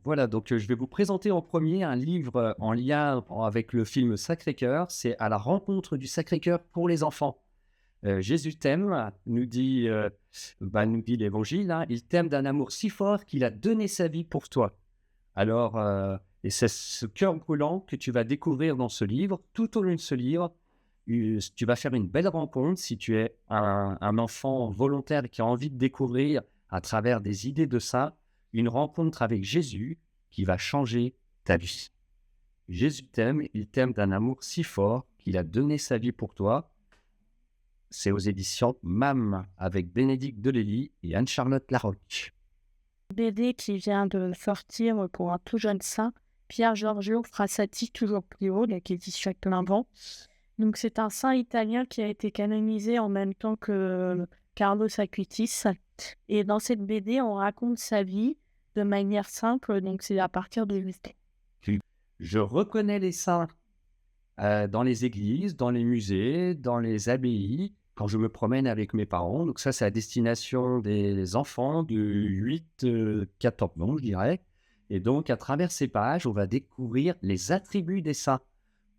Voilà, donc je vais vous présenter en premier un livre en lien avec le film Sacré-Cœur. C'est À la rencontre du Sacré-Cœur pour les enfants. Jésus t'aime, nous dit l'Évangile, hein, il t'aime d'un amour si fort qu'il a donné sa vie pour toi. Alors, et c'est ce cœur brûlant que tu vas découvrir dans ce livre. Tout au long de ce livre, tu vas faire une belle rencontre si tu es un enfant volontaire qui a envie de découvrir à travers des idées de ça, une rencontre avec Jésus qui va changer ta vie. Jésus t'aime, il t'aime d'un amour si fort qu'il a donné sa vie pour toi. C'est aux éditions MAM avec Bénédicte Delely et Anne-Charlotte Larocque. BD qui vient de sortir pour un tout jeune saint, Pierre Giorgio Frassati, toujours plus haut, donc édition Clinvent. Donc c'est un saint italien qui a été canonisé en même temps que Carlos Acutis. Et dans cette BD, on raconte sa vie de manière simple, donc c'est à partir de l'histoire. Je reconnais les saints dans les églises, dans les musées, dans les abbayes, quand je me promène avec mes parents. Donc ça, c'est à destination des enfants de 8, 14 ans, je dirais. Et donc, à travers ces pages, on va découvrir les attributs des saints.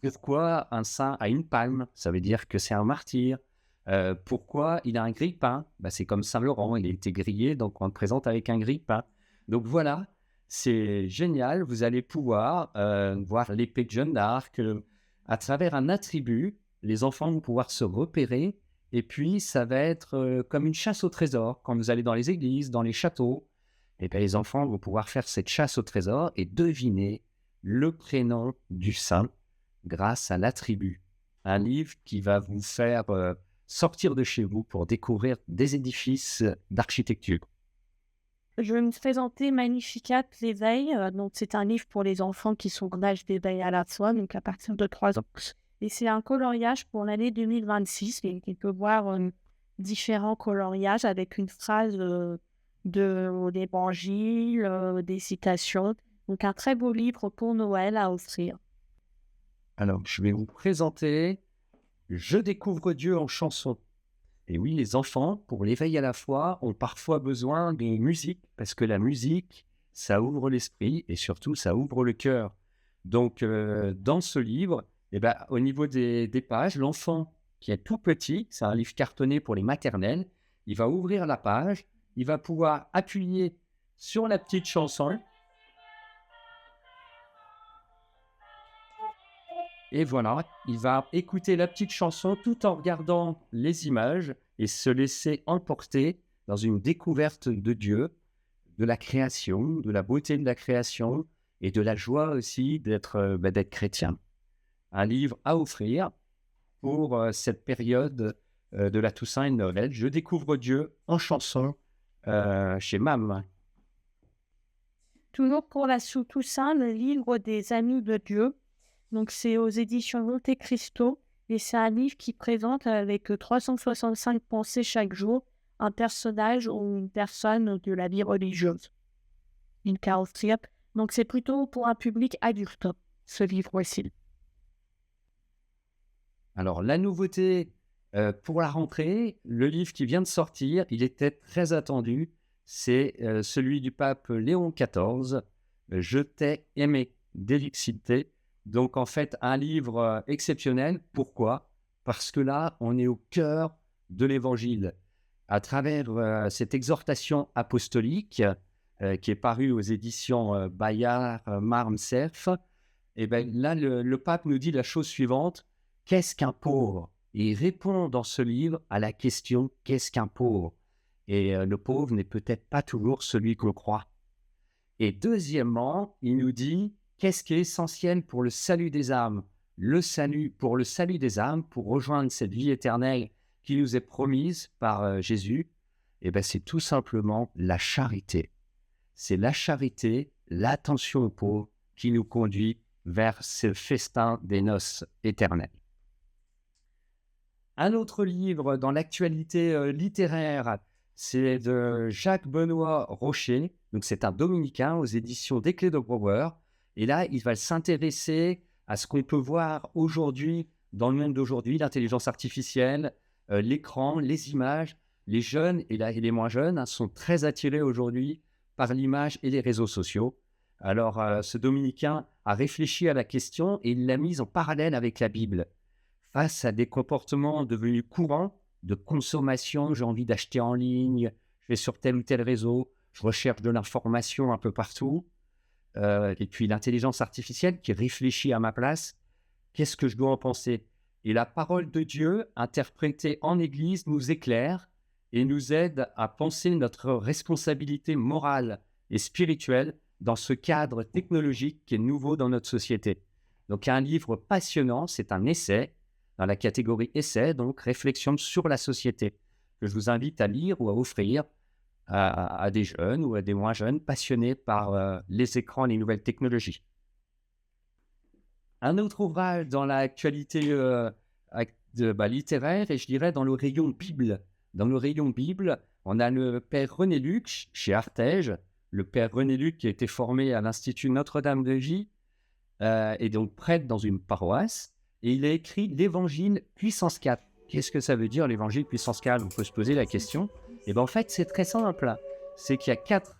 Pourquoi un saint a une palme? Ça veut dire que c'est un martyr. Pourquoi il a un grille-pain? C'est comme Saint Laurent, il a été grillé, donc on le présente avec un grille-pain. Donc voilà, c'est génial. Vous allez pouvoir voir l'épée de Jeanne d'Arc. À travers un attribut, les enfants vont pouvoir se repérer. Et puis, ça va être comme une chasse au trésor. Quand vous allez dans les églises, dans les châteaux, et bien, les enfants vont pouvoir faire cette chasse au trésor et deviner le prénom du saint grâce à l'attribut. Un livre qui va vous faire sortir de chez vous pour découvrir des édifices d'architecture. Je vais me présenter Magnificat l'éveil. Donc c'est un livre pour les enfants qui sont en âge d'éveil à la foi, donc à partir de 3 ans. Et c'est un coloriage pour l'année 2026. Et on peut voir différents coloriages avec une phrase de l'évangile, des citations. Donc un très beau livre pour Noël à offrir. Alors, je vais vous présenter Je découvre Dieu en chanson. Et oui, les enfants, pour l'éveil à la foi, ont parfois besoin de musique, parce que la musique, ça ouvre l'esprit et surtout, ça ouvre le cœur. Donc, dans ce livre, au niveau des pages, l'enfant qui est tout petit, c'est un livre cartonné pour les maternelles, il va ouvrir la page, il va pouvoir appuyer sur la petite chanson. Et voilà, il va écouter la petite chanson tout en regardant les images et se laisser emporter dans une découverte de Dieu, de la création, de la beauté de la création et de la joie aussi d'être chrétien. Un livre à offrir pour cette période de la Toussaint et de Noël. Je découvre Dieu en chanson chez MAM. Toujours pour la sous Toussaint, le livre des Amis de Dieu. Donc c'est aux éditions Monte Cristo et c'est un livre qui présente avec 365 pensées chaque jour un personnage ou une personne de la vie religieuse. Une caractéristique. Donc c'est plutôt pour un public adulte, ce livre-ci. Alors, la nouveauté pour la rentrée, le livre qui vient de sortir, il était très attendu. C'est celui du pape Léon XIV, Je t'ai aimé, d'Élixité. Donc, en fait, un livre exceptionnel. Pourquoi? Parce que là, on est au cœur de l'Évangile. À travers cette exhortation apostolique qui est parue aux éditions Bayard, Marne, Cerf, et ben là, le pape nous dit la chose suivante. Qu'est-ce qu'un pauvre? Et il répond dans ce livre à la question qu'est-ce qu'un pauvre? Et le pauvre n'est peut-être pas toujours celui qu'on croit. Et deuxièmement, il nous dit qu'est-ce qui est essentiel pour le salut des âmes? Le salut, pour le salut des âmes, pour rejoindre cette vie éternelle qui nous est promise par Jésus, et ben c'est tout simplement la charité. C'est la charité, l'attention aux pauvres qui nous conduit vers ce festin des noces éternelles. Un autre livre dans l'actualité littéraire, c'est de Jacques-Benoît Rocher. Donc, c'est un dominicain aux éditions des Clés de Brouwer. Et là, il va s'intéresser à ce qu'on peut voir aujourd'hui, dans le monde d'aujourd'hui, l'intelligence artificielle, l'écran, les images. Les jeunes et les moins jeunes sont très attirés aujourd'hui par l'image et les réseaux sociaux. Alors, ce dominicain a réfléchi à la question et il l'a mise en parallèle avec la Bible. Face à des comportements devenus courants de consommation, j'ai envie d'acheter en ligne, je vais sur tel ou tel réseau, je recherche de l'information un peu partout, et puis l'intelligence artificielle qui réfléchit à ma place, qu'est-ce que je dois en penser? Et la parole de Dieu, interprétée en Église, nous éclaire et nous aide à penser notre responsabilité morale et spirituelle dans ce cadre technologique qui est nouveau dans notre société. Donc, un livre passionnant, c'est un essai, dans la catégorie essai, donc réflexion sur la société, que je vous invite à lire ou à offrir à des jeunes ou à des moins jeunes passionnés par les écrans et les nouvelles technologies. Un autre ouvrage dans l'actualité littéraire, et je dirais dans le rayon Bible. Dans le rayon Bible, on a le père René Luc chez Artege, le père René Luc qui a été formé à l'Institut Notre-Dame de J, et donc prêtre dans une paroisse, et il a écrit l'Évangile puissance 4. Qu'est-ce que ça veut dire l'Évangile puissance 4? On peut se poser la question. Et bien en fait, c'est très simple. C'est qu'il y a 4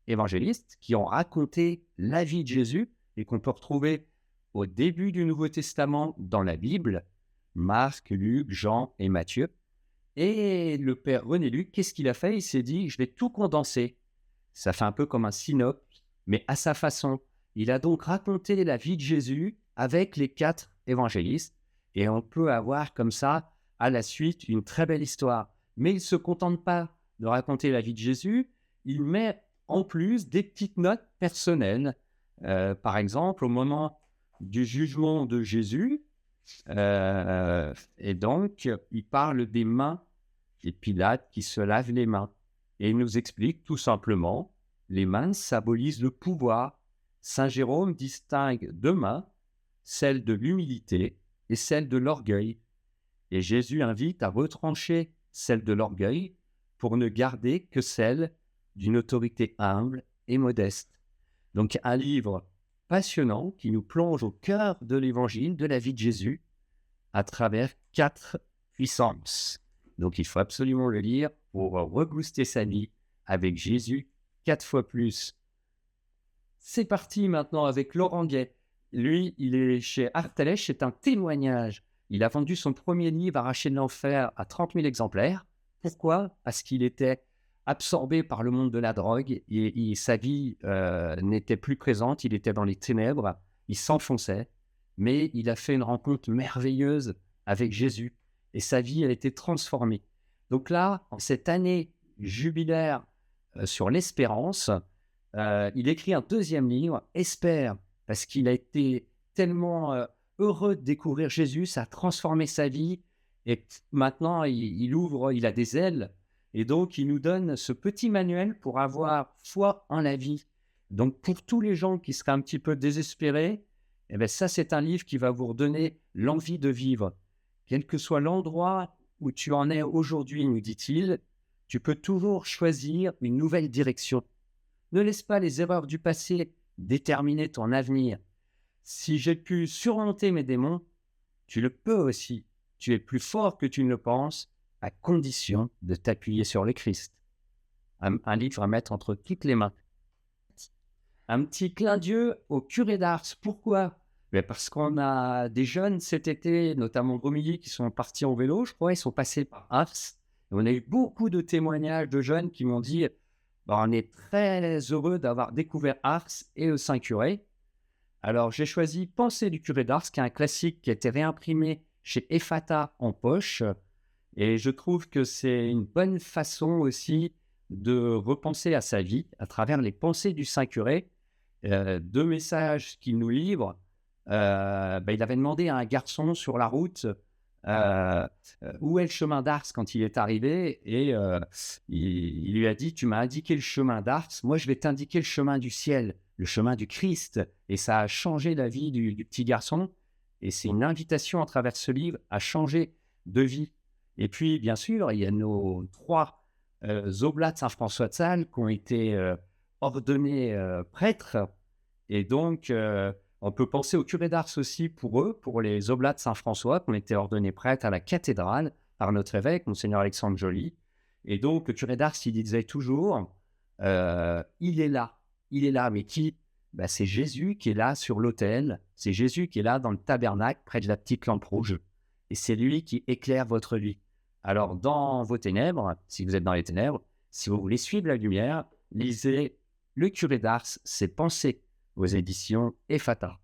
évangélistes qui ont raconté la vie de Jésus et qu'on peut retrouver au début du Nouveau Testament dans la Bible, Marc, Luc, Jean et Matthieu. Et le père René Luc, qu'est-ce qu'il a fait? Il s'est dit, je vais tout condenser. Ça fait un peu comme un synopsis, mais à sa façon. Il a donc raconté la vie de Jésus avec les 4 évangélistes, et on peut avoir comme ça, à la suite, une très belle histoire. Mais il ne se contente pas de raconter la vie de Jésus, il met en plus des petites notes personnelles. Par exemple, au moment du jugement de Jésus, et donc, il parle des mains et Pilate qui se lave les mains. Et il nous explique tout simplement, les mains symbolisent le pouvoir. Saint Jérôme distingue 2 mains, celle de l'humilité et celle de l'orgueil. Et Jésus invite à retrancher celle de l'orgueil pour ne garder que celle d'une autorité humble et modeste. Donc un livre passionnant qui nous plonge au cœur de l'évangile, de la vie de Jésus, à travers 4 puissances. Donc il faut absolument le lire pour rebooster sa vie avec Jésus 4 fois plus. C'est parti maintenant avec Laurent Gay. Lui, il est chez Artelèche, c'est un témoignage. Il a vendu son premier livre, Arraché de l'enfer, à 30 000 exemplaires. Pourquoi? Parce qu'il était absorbé par le monde de la drogue et sa vie n'était plus présente, il était dans les ténèbres, il s'enfonçait, mais il a fait une rencontre merveilleuse avec Jésus et sa vie a été transformée. Donc là, en cette année jubilaire sur l'espérance, il écrit un 2e livre, Espère, parce qu'il a été tellement heureux de découvrir Jésus, ça a transformé sa vie, et maintenant il ouvre, il a des ailes, et donc il nous donne ce petit manuel pour avoir foi en la vie. Donc pour tous les gens qui seraient un petit peu désespérés, eh bien ça c'est un livre qui va vous redonner l'envie de vivre. Quel que soit l'endroit où tu en es aujourd'hui, nous dit-il, tu peux toujours choisir une nouvelle direction. Ne laisse pas les erreurs du passé déterminer ton avenir. Si j'ai pu surmonter mes démons, tu le peux aussi. Tu es plus fort que tu ne le penses, à condition de t'appuyer sur le Christ. Un livre à mettre entre toutes les mains. Un petit clin d'yeux au curé d'Ars. Pourquoi? Parce qu'on a des jeunes cet été, notamment Romilly, qui sont partis en vélo, je crois, ils sont passés par Ars. Et on a eu beaucoup de témoignages de jeunes qui m'ont dit on est très heureux d'avoir découvert Ars et le Saint-Curé. Alors, j'ai choisi Pensée du curé d'Ars, qui est un classique qui a été réimprimé chez Ephata en poche. Et je trouve que c'est une bonne façon aussi de repenser à sa vie à travers les pensées du Saint-Curé. 2 messages qu'il nous livre. Il avait demandé à un garçon sur la route où est le chemin d'Ars quand il est arrivé, et il lui a dit, tu m'as indiqué le chemin d'Ars, moi je vais t'indiquer le chemin du ciel, le chemin du Christ. Et ça a changé la vie du petit garçon, et c'est une invitation à travers ce livre à changer de vie. Et puis bien sûr il y a nos 3 oblats de Saint-François de Sales qui ont été ordonnés prêtres, et donc on peut penser au curé d'Ars aussi pour eux, pour les oblats de Saint-François qui ont été ordonnés prêtres à la cathédrale par notre évêque, Monseigneur Alexandre Joly. Et donc le curé d'Ars, il disait toujours il est là, mais qui? bah, c'est Jésus qui est là sur l'autel, c'est Jésus qui est là dans le tabernacle près de la petite lampe rouge. Et c'est lui qui éclaire votre vie. Alors, dans vos ténèbres, si vous êtes dans les ténèbres, si vous voulez suivre la lumière, lisez Le curé d'Ars, ses pensées aux éditions Ephata.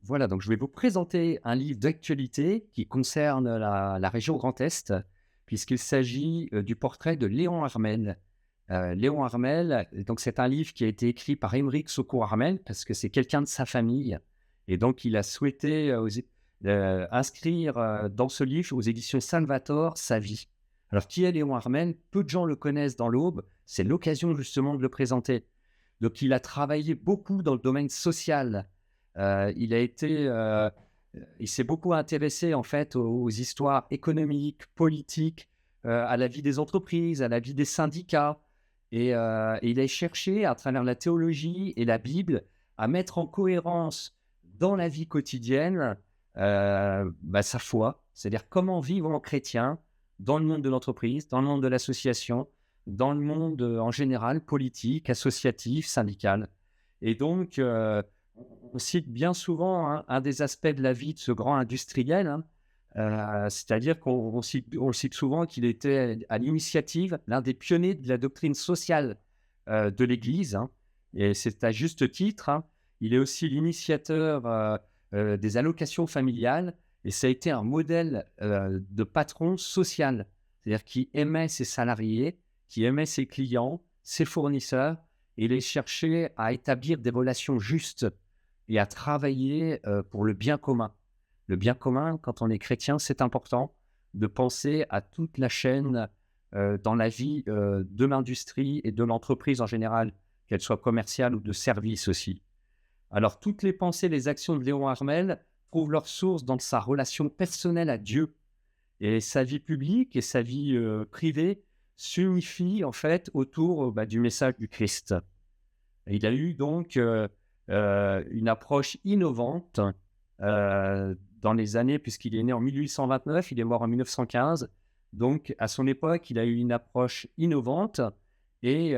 Voilà, donc je vais vous présenter un livre d'actualité qui concerne la région Grand Est, puisqu'il s'agit du portrait de Léon Harmel. Léon Harmel, donc c'est un livre qui a été écrit par Émeric Socot Harmel, parce que c'est quelqu'un de sa famille, et donc il a souhaité inscrire dans ce livre, aux éditions Salvator, sa vie. Alors, qui est Léon Harmel? Peu de gens le connaissent dans l'Aube, c'est l'occasion justement de le présenter. Donc, il a travaillé beaucoup dans le domaine social. Il s'est beaucoup intéressé en fait aux histoires économiques, politiques, à la vie des entreprises, à la vie des syndicats. Et il a cherché, à travers la théologie et la Bible, à mettre en cohérence dans la vie quotidienne sa foi, c'est-à-dire comment vivre en chrétien dans le monde de l'entreprise, dans le monde de l'association, dans le monde en général, politique, associatif, syndical. Et donc, on cite bien souvent un des aspects de la vie de ce grand industriel, c'est-à-dire qu'on le cite souvent qu'il était à l'initiative, l'un des pionniers de la doctrine sociale de l'Église, et c'est à juste titre. Il est aussi l'initiateur des allocations familiales, et ça a été un modèle de patron social, c'est-à-dire qui aimait ses salariés, qui aimait ses clients, ses fournisseurs, et il cherchait à établir des relations justes et à travailler pour le bien commun. Le bien commun, quand on est chrétien, c'est important de penser à toute la chaîne dans la vie de l'industrie et de l'entreprise en général, qu'elle soit commerciale ou de service aussi. Alors, toutes les pensées, les actions de Léon Harmel trouvent leur source dans sa relation personnelle à Dieu. Et sa vie publique et sa vie privée s'unifient en fait autour du message du Christ. Et il a eu donc une approche innovante dans les années, puisqu'il est né en 1829, il est mort en 1915. Donc, à son époque, il a eu une approche innovante. Et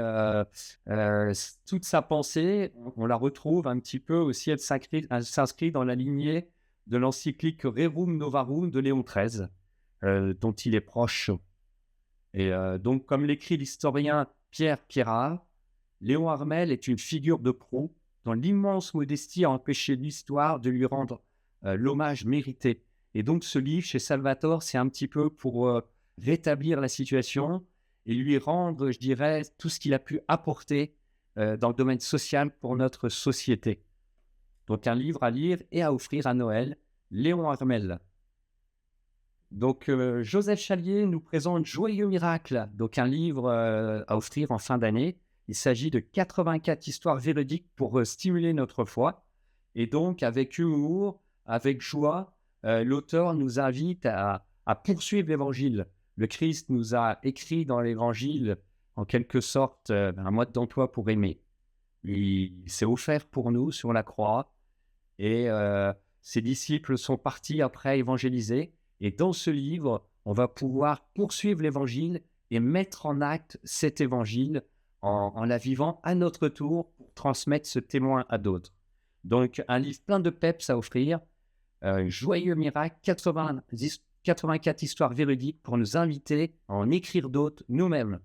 toute sa pensée, on la retrouve un petit peu aussi, elle s'inscrit dans la lignée de l'encyclique Rerum Novarum de Léon XIII, dont il est proche. Et donc, comme l'écrit l'historien Pierre Pierrat, Léon Harmel est une figure de proue dont l'immense modestie a empêché l'histoire de lui rendre l'hommage mérité. Et donc, ce livre chez Salvator, c'est un petit peu pour rétablir la situation et lui rendre, je dirais, tout ce qu'il a pu apporter dans le domaine social pour notre société. Donc, un livre à lire et à offrir à Noël, Léon Harmel. Donc, Joseph Chalier nous présente Joyeux Miracle, donc un livre à offrir en fin d'année. Il s'agit de 84 histoires véridiques pour stimuler notre foi. Et donc, avec humour, avec joie, l'auteur nous invite à poursuivre l'Évangile. Le Christ nous a écrit dans l'Évangile, en quelque sorte, un mode d'emploi pour aimer. Il s'est offert pour nous sur la croix et ses disciples sont partis après évangéliser. Et dans ce livre, on va pouvoir poursuivre l'Évangile et mettre en acte cet Évangile en la vivant à notre tour pour transmettre ce témoin à d'autres. Donc, un livre plein de peps à offrir. Joyeux Miracle, 84 histoires véridiques pour nous inviter à en écrire d'autres nous-mêmes.